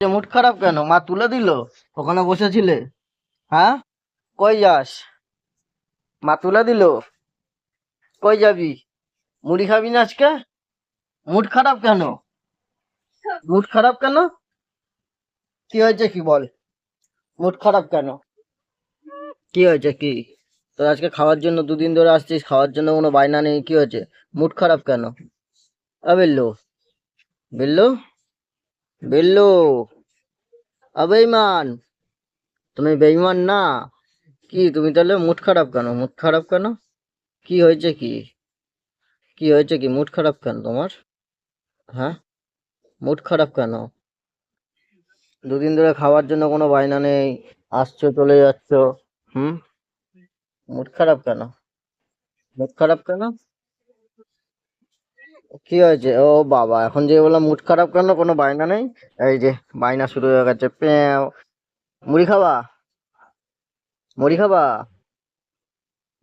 Mood খারাপ কেন? মা তুলে দিল? ওখানে বসেছিলে? হ্যাঁ, কই যাস? মা তুলে দিল? কই যাবি? মুড়ি খাবি না আজকে? মুড খারাপ কেন? মুড খারাপ কেন? কি হয়েছে কি বল? মুড খারাপ কেন? কি হয়েছে কি? তোর আজকে খাওয়ার জন্য দুদিন ধরে আসছিস, খাওয়ার জন্য কোনো বায়না নেই, কি হয়েছে? মুড খারাপ কেন? বিল্লু, বিল্লু, বিল্লু, বেঈমান, তুমি বেঈমান না? কি তুমি তাহলে মুড খারাপ কেন? মুড খারাপ কেন? কি হয়েছে কি? কি হয়েছে কি? মুড খারাপ কেন তোমার? হ্যাঁ, মুড খারাপ কেন? দুদিন ধরে খাওয়ার জন্য কোনো বায়না নেই, আসছো চলে যাচ্ছ। হুম, মুড খারাপ কেন? মুড খারাপ কেন? কি হয়েছে? ও বাবা, এখন যে বললাম মুড খারাপ কেন, কোনো বায়না নেই। এই যে বায়না শুরু হয়ে গেছে, প্যাও। মুড়ি খাবা? মুড়ি খাবা?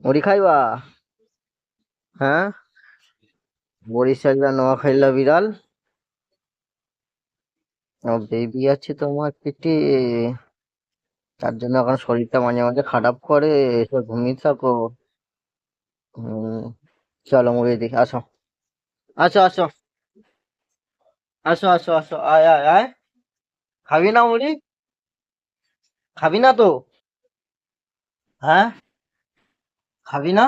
মুড়ি খাইবা? হ্যাঁ, বরিশাল্লা নোয়াখাইলা বিড়াল। ও বেবি আছে তোমার পেটে, তার জন্য এখন শরীরটা মাঝে মাঝে খারাপ করে, এসে ঘুমিয়ে থাকো। হুম, চলো মুড়ি দেখি, আসো, আসো, আসো, আসো, আসো, আসো, আয়, আয়, আয়। খাবি না মুড়ি? খাবি না তো? হ্যাঁ, খাবি না?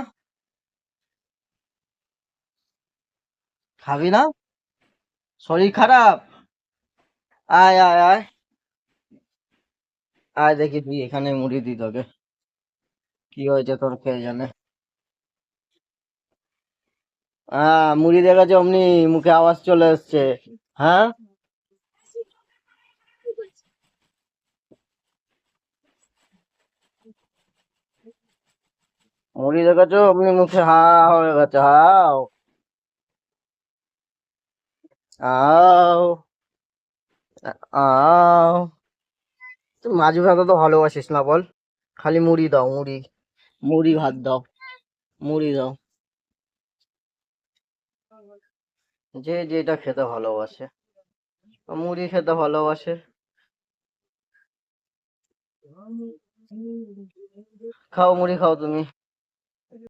খাবি না? শরীর খারাপ? আয়, আয়, আয়, আয় দেখি তুই, এখানে মুড়ি দি তোকে। কি হয়েছে তোর কে জানে? মুড়ি দেখাচ্ছে অমনি মুখে আওয়াজ চলে এসছে। হ্যাঁ, মুড়ি দেখাচ্ছ অমনি মুখে হা হয়ে গেছে, হাও, আও, আও। তুই মাছ ভাত তো ভালোবাসিস না বল? খালি মুড়ি দাও, মুড়ি, মুড়ি ভাত দাও, মুড়ি দাও। যে যেটা খেতে ভালোবাসে, মুড়ি খেতে ভালোবাসে। খাও মুড়ি খাও তুমি।